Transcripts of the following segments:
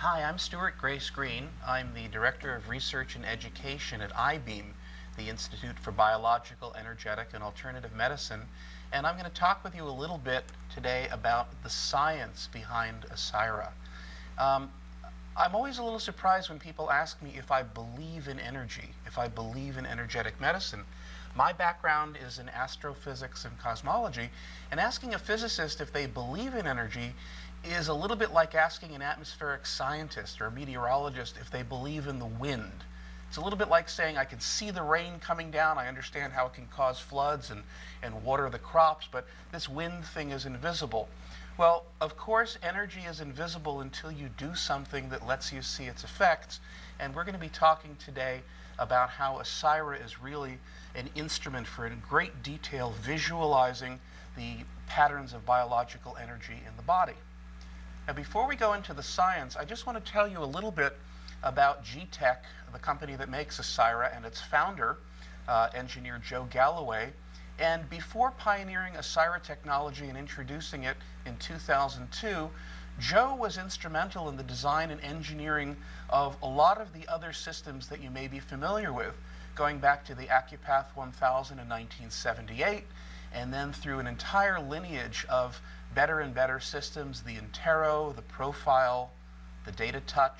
Hi, I'm Stuart Grace Green. I'm the Director of Research and Education at IBEAM, the Institute for Biological, Energetic, and Alternative Medicine. And I'm going to talk with you a little bit today about the science behind Asyra. I'm always a little surprised when people ask me if I believe in energy, if I believe in energetic medicine. My background is in astrophysics and cosmology, and asking a physicist if they believe in energy is a little bit like asking an atmospheric scientist or a meteorologist if they believe in the wind. It's a little bit like saying I can see the rain coming down, I understand how it can cause floods and water the crops, but this wind thing is invisible. Well, of course, energy is invisible until you do something that lets you see its effects, and we're going to be talking today about how Asyra is really an instrument for in great detail visualizing the patterns of biological energy in the body. Now, before we go into the science, I just want to tell you a little bit about G-Tech, the company that makes Asyra, and its founder, engineer Joe Galloway. And before pioneering Asyra technology and introducing it in 2002, Joe was instrumental in the design and engineering of a lot of the other systems that you may be familiar with, going back to the AccuPath 1000 in 1978, and then through an entire lineage of better and better systems, the Intero, the Profile, the Data Touch,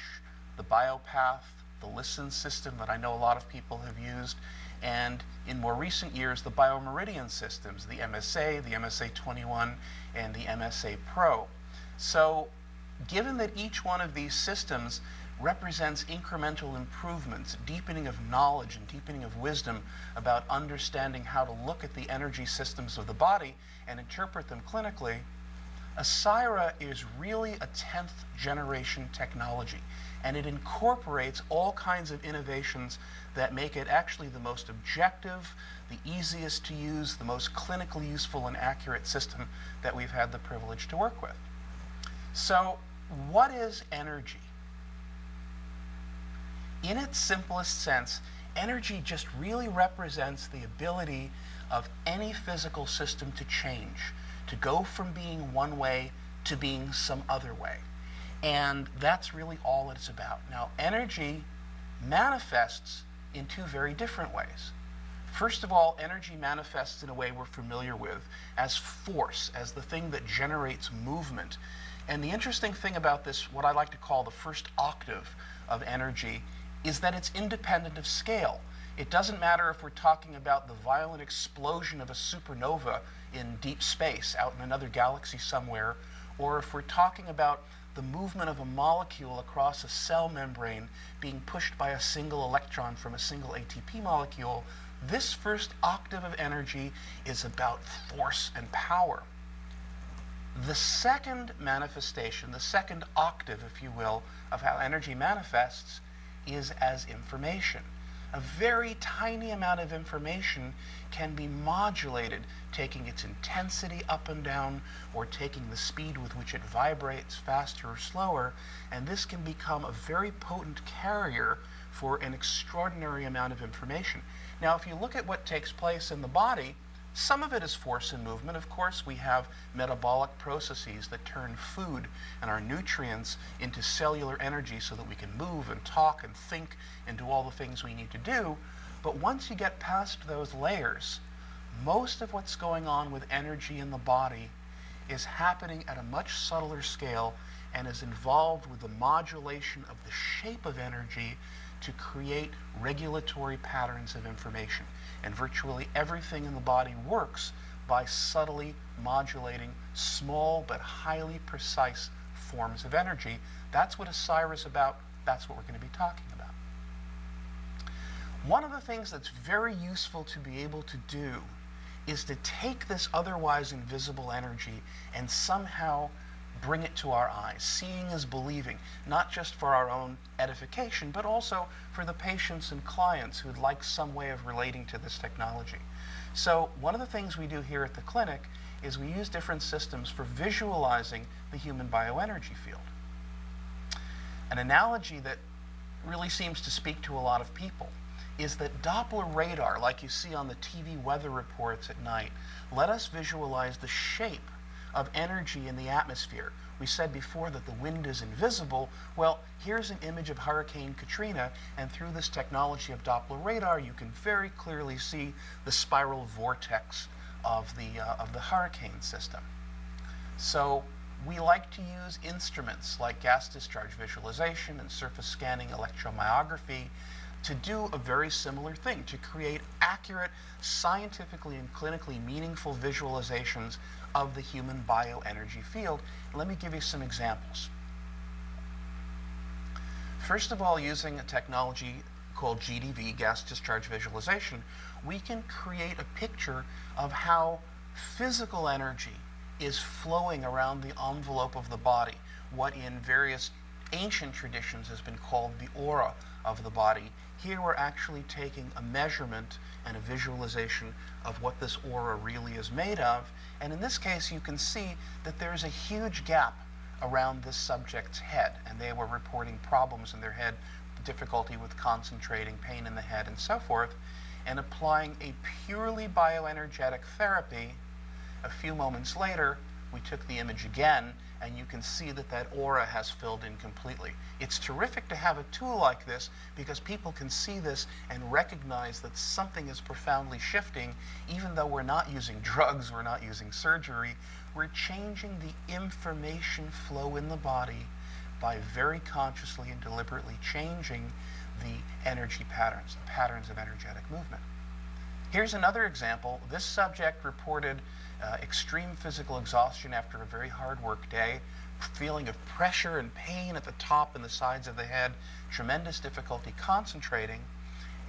the BioPath, the Listen system that I know a lot of people have used, and in more recent years, the BioMeridian systems, the MSA, the MSA21, and the MSA Pro. So, given that each one of these systems represents incremental improvements, deepening of knowledge and deepening of wisdom about understanding how to look at the energy systems of the body and interpret them clinically, Asyra is really a 10th generation technology, and it incorporates all kinds of innovations that make it actually the most objective, the easiest to use, the most clinically useful and accurate system that we've had the privilege to work with. So, what is energy? In its simplest sense, energy just really represents the ability of any physical system to change, to go from being one way to being some other way. And that's really all it's about. Now, energy manifests in two very different ways. First of all, energy manifests in a way we're familiar with as force, as the thing that generates movement. And the interesting thing about this, what I like to call the first octave of energy, is that it's independent of scale. It doesn't matter if we're talking about the violent explosion of a supernova in deep space, out in another galaxy somewhere, or if we're talking about the movement of a molecule across a cell membrane being pushed by a single electron from a single ATP molecule. This first octave of energy is about force and power. The second manifestation, the second octave, if you will, of how energy manifests is as information. A very tiny amount of information can be modulated, taking its intensity up and down, or taking the speed with which it vibrates, faster or slower, and this can become a very potent carrier for an extraordinary amount of information. Now, if you look at what takes place in the body, some of it is force and movement. Of course, we have metabolic processes that turn food and our nutrients into cellular energy so that we can move and talk and think and do all the things we need to do. But once you get past those layers, most of what's going on with energy in the body is happening at a much subtler scale and is involved with the modulation of the shape of energy to create regulatory patterns of information. And virtually everything in the body works by subtly modulating small but highly precise forms of energy. That's what Asyra is about. That's what we're going to be talking about. One of the things that's very useful to be able to do is to take this otherwise invisible energy and somehow bring it to our eyes. Seeing is believing, not just for our own edification, but also for the patients and clients who'd like some way of relating to this technology. So one of the things we do here at the clinic is we use different systems for visualizing the human bioenergy field. An analogy that really seems to speak to a lot of people is that Doppler radar, like you see on the TV weather reports at night, let us visualize the shape of energy in the atmosphere. We said before that the wind is invisible. Well, here's an image of Hurricane Katrina, and through this technology of Doppler radar, you can very clearly see the spiral vortex of the hurricane system. So we like to use instruments like gas discharge visualization and surface scanning electromyography to do a very similar thing, to create accurate, scientifically and clinically meaningful visualizations of the human bioenergy field. Let me give you some examples. First of all, using a technology called GDV, gas discharge visualization, we can create a picture of how physical energy is flowing around the envelope of the body, what in various ancient traditions has been called the aura of the body. Here we're actually taking a measurement and a visualization of what this aura really is made of. And in this case, you can see that there's a huge gap around this subject's head, and they were reporting problems in their head, difficulty with concentrating, pain in the head, and so forth. And applying a purely bioenergetic therapy, a few moments later, we took the image again, and you can see that that aura has filled in completely. It's terrific to have a tool like this because people can see this and recognize that something is profoundly shifting. Even though we're not using drugs, we're not using surgery, we're changing the information flow in the body by very consciously and deliberately changing the energy patterns, the patterns of energetic movement. Here's another example. This subject reported extreme physical exhaustion after a very hard work day, feeling of pressure and pain at the top and the sides of the head, tremendous difficulty concentrating,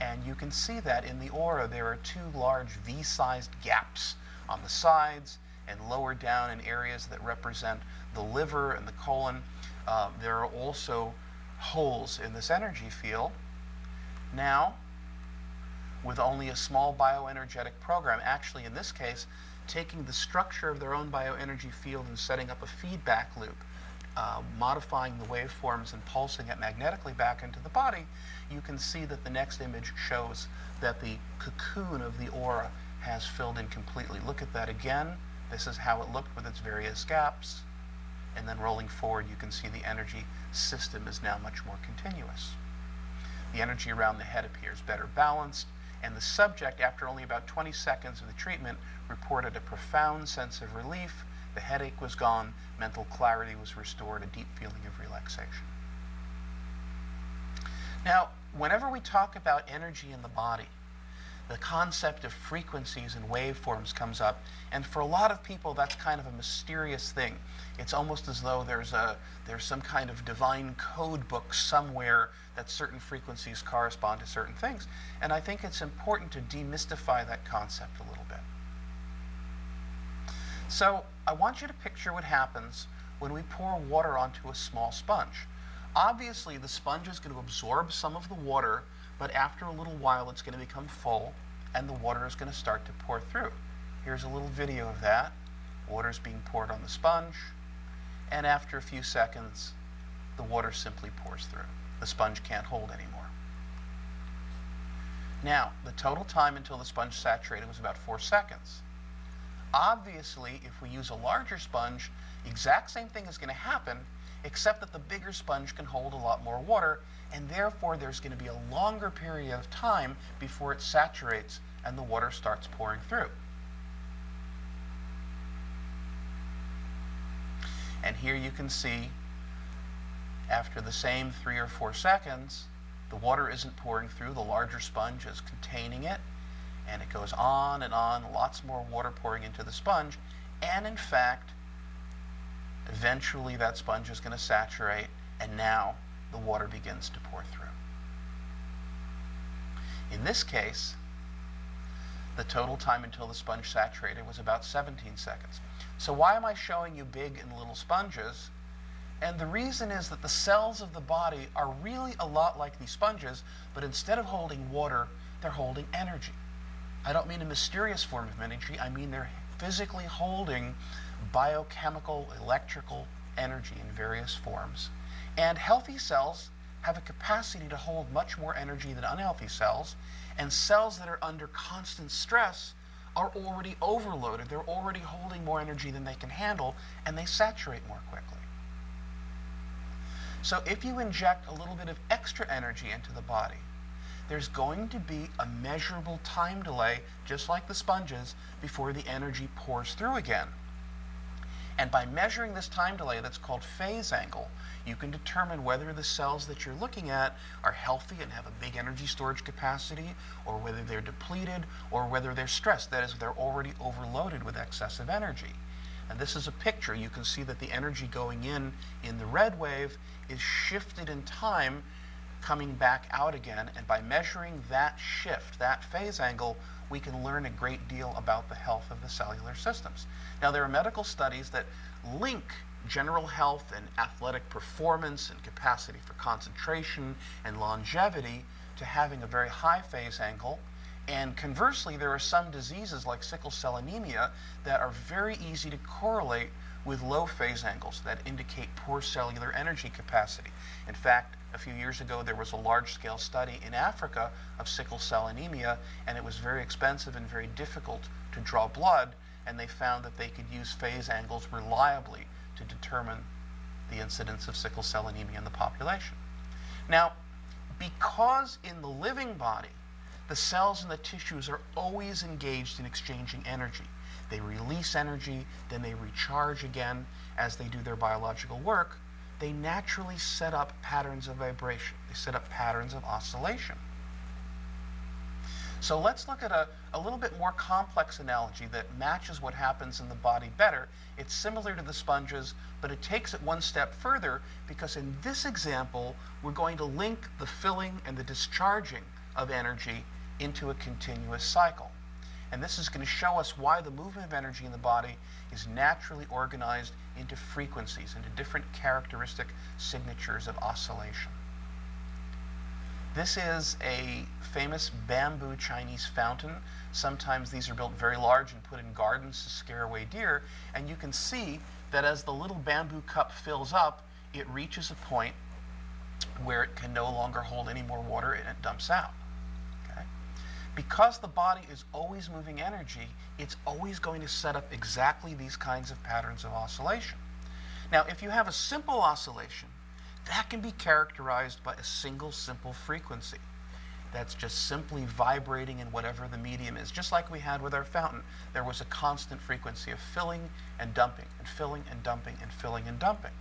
and you can see that in the aura there are two large V-sized gaps on the sides and lower down in areas that represent the liver and the colon. There are also holes in this energy field. Now, with only a small bioenergetic program, actually in this case, taking the structure of their own bioenergy field and setting up a feedback loop, modifying the waveforms and pulsing it magnetically back into the body, you can see that the next image shows that the cocoon of the aura has filled in completely. Look at that again. This is how it looked with its various gaps. And then rolling forward, you can see the energy system is now much more continuous. The energy around the head appears better balanced, and the subject, after only about 20 seconds of the treatment, reported a profound sense of relief. The headache was gone, mental clarity was restored, a deep feeling of relaxation. Now, whenever we talk about energy in the body, the concept of frequencies and waveforms comes up, and for a lot of people that's kind of a mysterious thing. It's almost as though there's some kind of divine code book somewhere that certain frequencies correspond to certain things, and I think it's important to demystify that concept a little bit. So I want you to picture what happens when we pour water onto a small sponge. Obviously the sponge is going to absorb some of the water, but after a little while it's going to become full and the water is going to start to pour through. Here's a little video of that. Water is being poured on the sponge, and after a few seconds the water simply pours through. The sponge can't hold anymore. Now, the total time until the sponge saturated was about 4 seconds. Obviously, if we use a larger sponge, the exact same thing is going to happen, except that the bigger sponge can hold a lot more water, and therefore there's going to be a longer period of time before it saturates and the water starts pouring through. And here you can see, after the same 3 or 4 seconds, the water isn't pouring through, the larger sponge is containing it, and it goes on and on, lots more water pouring into the sponge, and in fact, eventually that sponge is going to saturate, and now the water begins to pour through. In this case, the total time until the sponge saturated was about 17 seconds. So why am I showing you big and little sponges? And the reason is that the cells of the body are really a lot like these sponges, but instead of holding water, they're holding energy. I don't mean a mysterious form of energy, I mean they're physically holding biochemical, electrical energy in various forms. And healthy cells have a capacity to hold much more energy than unhealthy cells, and cells that are under constant stress are already overloaded. They're already holding more energy than they can handle, and they saturate more quickly. So if you inject a little bit of extra energy into the body, there's going to be a measurable time delay, just like the sponges, before the energy pours through again. And by measuring this time delay that's called phase angle, you can determine whether the cells that you're looking at are healthy and have a big energy storage capacity, or whether they're depleted, or whether they're stressed. That is, they're already overloaded with excessive energy. And this is a picture. You can see that the energy going in the red wave is shifted in time, coming back out again. And by measuring that shift, that phase angle, we can learn a great deal about the health of the cellular systems. Now, there are medical studies that link general health and athletic performance and capacity for concentration and longevity to having a very high phase angle. And conversely, there are some diseases like sickle cell anemia that are very easy to correlate with low phase angles that indicate poor cellular energy capacity. In fact, a few years ago, there was a large-scale study in Africa of sickle cell anemia, and it was very expensive and very difficult to draw blood, and they found that they could use phase angles reliably to determine the incidence of sickle cell anemia in the population. Now, because in the living body, the cells and the tissues are always engaged in exchanging energy. They release energy, then they recharge again as they do their biological work. They naturally set up patterns of vibration. They set up patterns of oscillation. So let's look at a little bit more complex analogy that matches what happens in the body better. It's similar to the sponges, but it takes it one step further, because in this example, we're going to link the filling and the discharging of energy into a continuous cycle. And this is going to show us why the movement of energy in the body is naturally organized into frequencies, into different characteristic signatures of oscillation. This is a famous bamboo Chinese fountain. Sometimes these are built very large and put in gardens to scare away deer. And you can see that as the little bamboo cup fills up, it reaches a point where it can no longer hold any more water and it dumps out. Because the body is always moving energy, it's always going to set up exactly these kinds of patterns of oscillation. Now, if you have a simple oscillation, that can be characterized by a single simple frequency that's just simply vibrating in whatever the medium is. Just like we had with our fountain, there was a constant frequency of filling and dumping, and filling and dumping, and filling and dumping.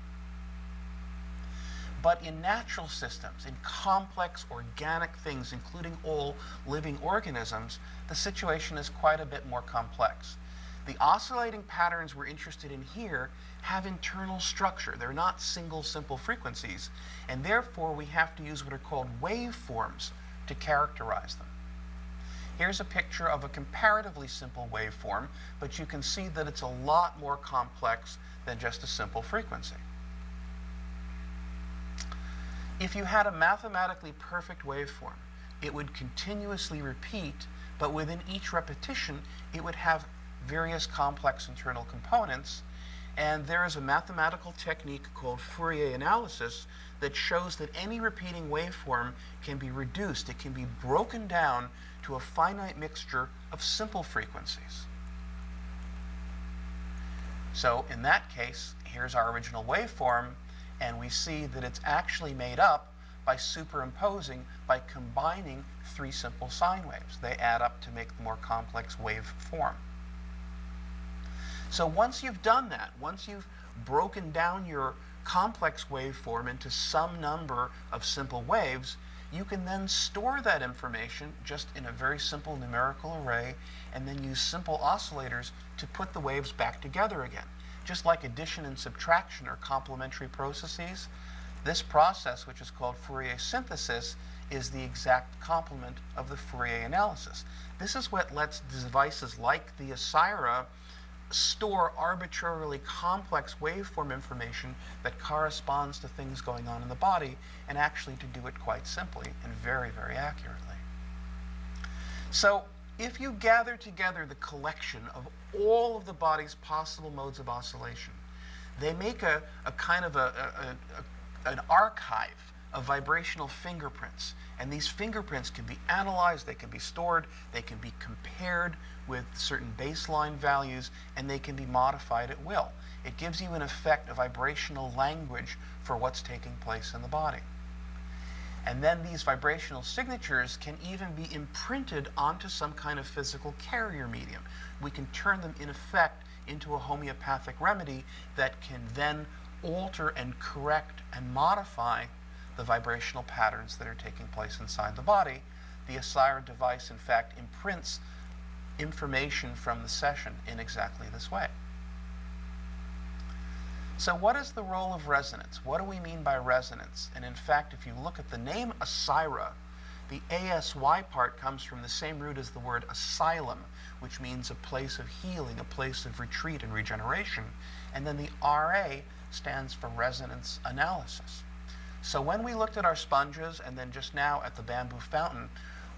But in natural systems, in complex organic things, including all living organisms, the situation is quite a bit more complex. The oscillating patterns we're interested in here have internal structure. They're not single simple frequencies, and therefore we have to use what are called waveforms to characterize them. Here's a picture of a comparatively simple waveform, but you can see that it's a lot more complex than just a simple frequency. If you had a mathematically perfect waveform, it would continuously repeat, but within each repetition, it would have various complex internal components. And there is a mathematical technique called Fourier analysis that shows that any repeating waveform can be reduced. It can be broken down to a finite mixture of simple frequencies. So in that case, here's our original waveform, and we see that it's actually made up by superimposing, by combining three simple sine waves. They add up to make the more complex waveform. So once you've done that, once you've broken down your complex waveform into some number of simple waves, you can then store that information just in a very simple numerical array, and then use simple oscillators to put the waves back together again. Just like addition and subtraction are complementary processes, this process, which is called Fourier synthesis, is the exact complement of the Fourier analysis. This is what lets devices like the Asyra store arbitrarily complex waveform information that corresponds to things going on in the body, and actually to do it quite simply and very, very accurately. So if you gather together the collection of all of the body's possible modes of oscillation, they make a kind of an archive of vibrational fingerprints. And these fingerprints can be analyzed, they can be stored, they can be compared with certain baseline values, and they can be modified at will. It gives you, in effect, a vibrational language for what's taking place in the body. And then these vibrational signatures can even be imprinted onto some kind of physical carrier medium. We can turn them, in effect, into a homeopathic remedy that can then alter and correct and modify the vibrational patterns that are taking place inside the body. The Asyra device, in fact, imprints information from the session in exactly this way. So what is the role of resonance? What do we mean by resonance? And in fact, if you look at the name Asyra, the ASY part comes from the same root as the word asylum, which means a place of healing, a place of retreat and regeneration. And then the RA stands for resonance analysis. So when we looked at our sponges and then just now at the bamboo fountain,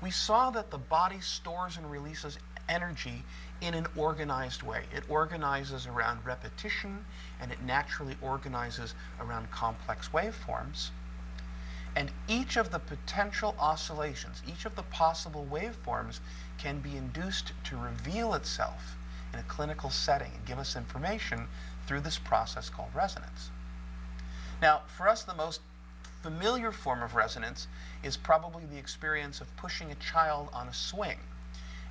we saw that the body stores and releases energy in an organized way. It organizes around repetition, and it naturally organizes around complex waveforms. And each of the potential oscillations, each of the possible waveforms can be induced to reveal itself in a clinical setting and give us information through this process called resonance. Now, for us, the most familiar form of resonance is probably the experience of pushing a child on a swing.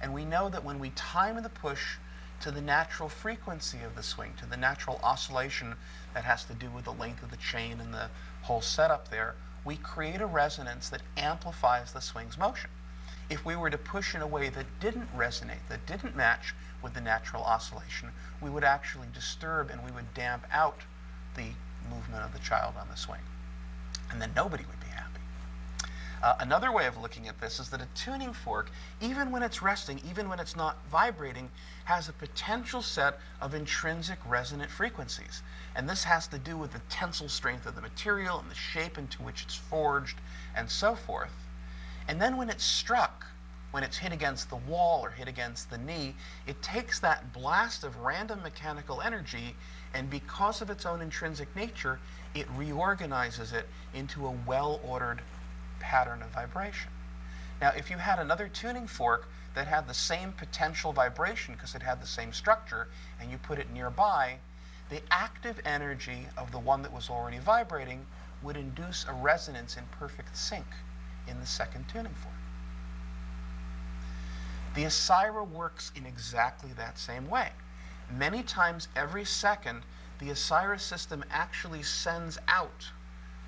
And we know that when we time the push to the natural frequency of the swing, to the natural oscillation that has to do with the length of the chain and the whole setup there, we create a resonance that amplifies the swing's motion. If we were to push in a way that didn't resonate, that didn't match with the natural oscillation, we would actually disturb and we would damp out the movement of the child on the swing. And then nobody would be happy. Another way of looking at this is that a tuning fork, even when it's resting, even when it's not vibrating, has a potential set of intrinsic resonant frequencies. And this has to do with the tensile strength of the material and the shape into which it's forged and so forth. And then when it's struck, when it's hit against the wall or hit against the knee, it takes that blast of random mechanical energy, and because of its own intrinsic nature, it reorganizes it into a well-ordered pattern of vibration. Now, if you had another tuning fork that had the same potential vibration because it had the same structure, and you put it nearby, the active energy of the one that was already vibrating would induce a resonance in perfect sync in the second tuning fork. The Asyra works in exactly that same way. Many times every second, the Asyra system actually sends out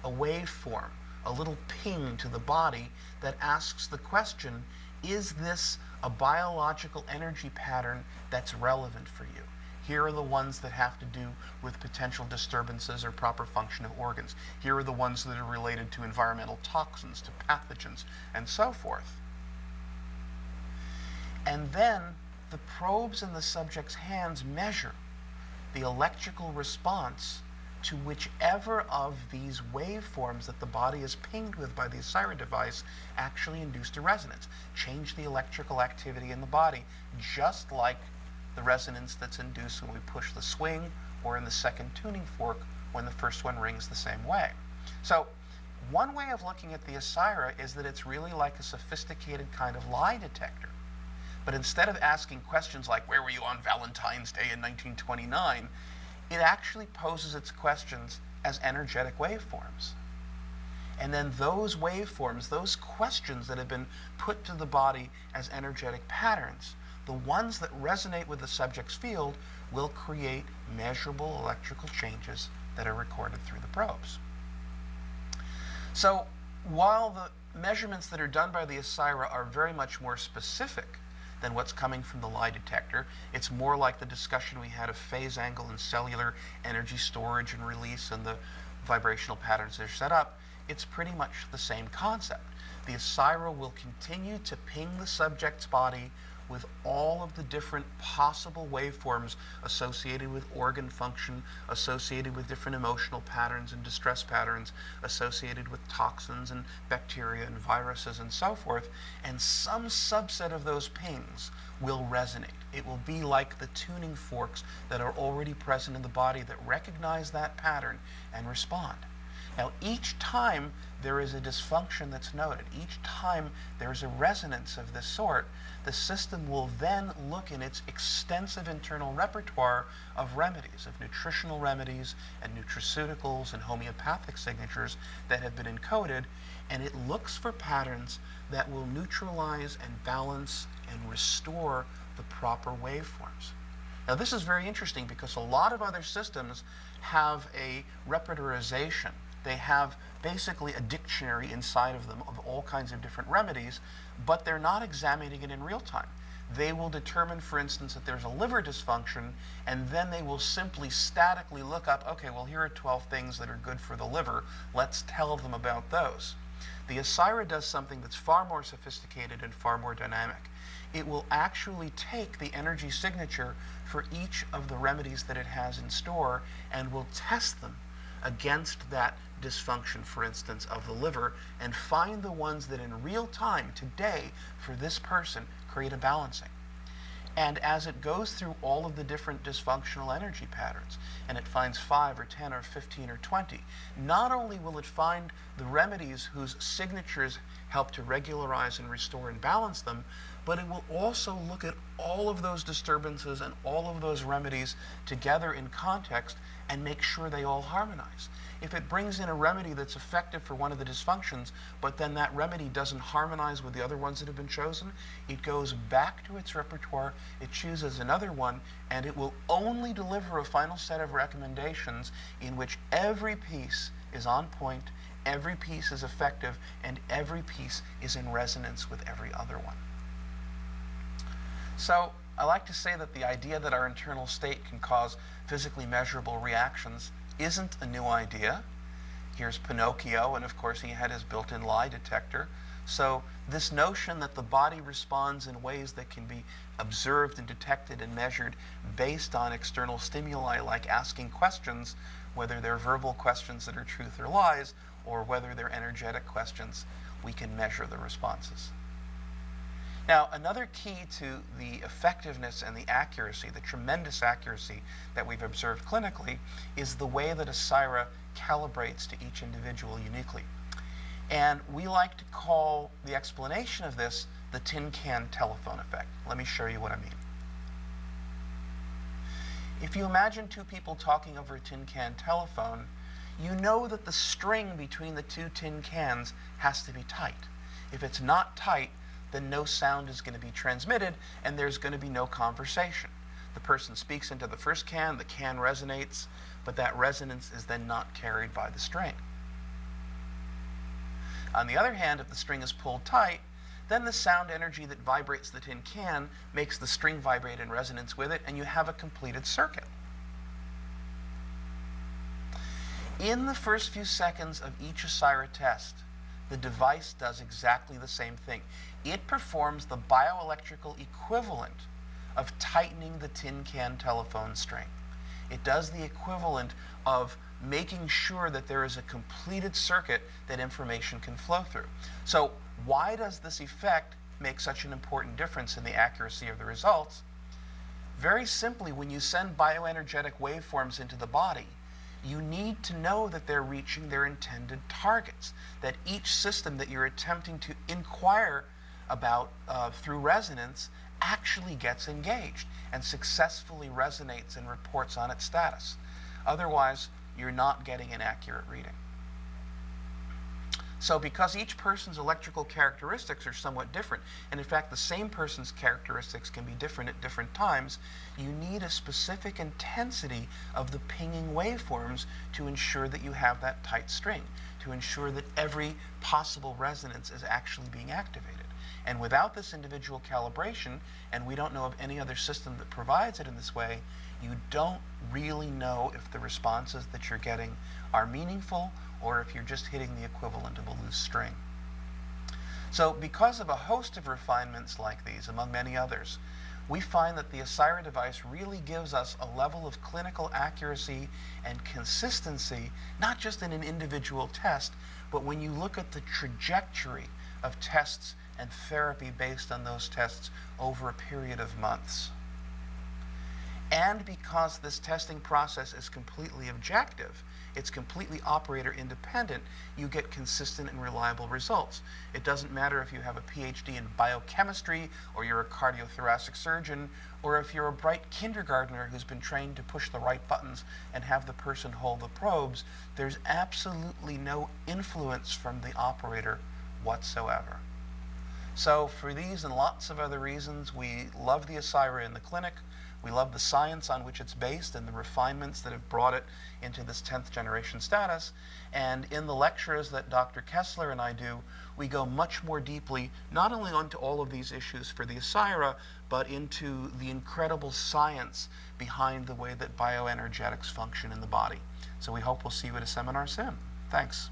a waveform, a little ping to the body that asks the question, is this a biological energy pattern that's relevant for you? Here are the ones that have to do with potential disturbances or proper function of organs. Here are the ones that are related to environmental toxins, to pathogens, and so forth. And then the probes in the subject's hands measure the electrical response to whichever of these waveforms that the body is pinged with by the Asyra device actually induced a resonance. Change the electrical activity in the body, just like the resonance that's induced when we push the swing or in the second tuning fork when the first one rings the same way. So one way of looking at the Asyra is that it's really like a sophisticated kind of lie detector. But instead of asking questions like, where were you on Valentine's Day in 1929, it actually poses its questions as energetic waveforms. And then those waveforms, those questions that have been put to the body as energetic patterns, the ones that resonate with the subject's field will create measurable electrical changes that are recorded through the probes. So while the measurements that are done by the Asyra are very much more specific than what's coming from the lie detector, it's more like the discussion we had of phase angle and cellular energy storage and release and the vibrational patterns that are set up. It's pretty much the same concept. The Asyra will continue to ping the subject's body with all of the different possible waveforms associated with organ function, associated with different emotional patterns and distress patterns, associated with toxins and bacteria and viruses and so forth, and some subset of those pings will resonate. It will be like the tuning forks that are already present in the body that recognize that pattern and respond. Now, each time there is a dysfunction that's noted, each time there's a resonance of this sort, the system will then look in its extensive internal repertoire of remedies, of nutritional remedies and nutraceuticals and homeopathic signatures that have been encoded, and it looks for patterns that will neutralize and balance and restore the proper waveforms. Now this is very interesting because a lot of other systems have a repertorization. They have basically a dictionary inside of them of all kinds of different remedies, but they're not examining it in real time. They will determine, for instance, that there's a liver dysfunction, and then they will simply statically look up, okay, well, here are 12 things that are good for the liver. Let's tell them about those. The Asyra does something that's far more sophisticated and far more dynamic. It will actually take the energy signature for each of the remedies that it has in store and will test them against that dysfunction, for instance, of the liver, and find the ones that in real time today for this person create a balancing. And as it goes through all of the different dysfunctional energy patterns, and it finds 5 or 10 or 15 or 20, not only will it find the remedies whose signatures help to regularize and restore and balance them, but it will also look at all of those disturbances and all of those remedies together in context and make sure they all harmonize. If it brings in a remedy that's effective for one of the dysfunctions, but then that remedy doesn't harmonize with the other ones that have been chosen, it goes back to its repertoire, it chooses another one, and it will only deliver a final set of recommendations in which every piece is on point, every piece is effective, and every piece is in resonance with every other one. So I like to say that the idea that our internal state can cause physically measurable reactions isn't a new idea. Here's Pinocchio, and of course he had his built-in lie detector. So this notion that the body responds in ways that can be observed and detected and measured based on external stimuli, like asking questions, whether they're verbal questions that are truth or lies, or whether they're energetic questions, we can measure the responses. Now, another key to the effectiveness and the accuracy, the tremendous accuracy that we've observed clinically, is the way that Asyra calibrates to each individual uniquely. And we like to call the explanation of this the tin can telephone effect. Let me show you what I mean. If you imagine two people talking over a tin can telephone, you know that the string between the two tin cans has to be tight. If it's not tight, then no sound is going to be transmitted and there's going to be no conversation. The person speaks into the first can, the can resonates, but that resonance is then not carried by the string. On the other hand, if the string is pulled tight, then the sound energy that vibrates the tin can makes the string vibrate in resonance with it, and you have a completed circuit. In the first few seconds of each Asyra test, the device does exactly the same thing. It performs the bioelectrical equivalent of tightening the tin can telephone string. It does the equivalent of making sure that there is a completed circuit that information can flow through. So why does this effect make such an important difference in the accuracy of the results? Very simply, when you send bioenergetic waveforms into the body, you need to know that they're reaching their intended targets, that each system that you're attempting to inquire about through resonance actually gets engaged and successfully resonates and reports on its status. Otherwise, you're not getting an accurate reading. So because each person's electrical characteristics are somewhat different, and in fact the same person's characteristics can be different at different times, you need a specific intensity of the pinging waveforms to ensure that you have that tight string, to ensure that every possible resonance is actually being activated. And without this individual calibration, and we don't know of any other system that provides it in this way, you don't really know if the responses that you're getting are meaningful or if you're just hitting the equivalent of a loose string. So because of a host of refinements like these, among many others, we find that the Asyra device really gives us a level of clinical accuracy and consistency, not just in an individual test, but when you look at the trajectory of tests and therapy based on those tests over a period of months. And because this testing process is completely objective, it's completely operator independent, you get consistent and reliable results. It doesn't matter if you have a PhD in biochemistry, or you're a cardiothoracic surgeon, or if you're a bright kindergartner who's been trained to push the right buttons and have the person hold the probes. There's absolutely no influence from the operator whatsoever. So for these and lots of other reasons, we love the Asyra in the clinic. We love the science on which it's based and the refinements that have brought it into this 10th generation status. And in the lectures that Dr. Kessler and I do, we go much more deeply, not only onto all of these issues for the Asyra, but into the incredible science behind the way that bioenergetics function in the body. So we hope we'll see you at a seminar soon. Thanks.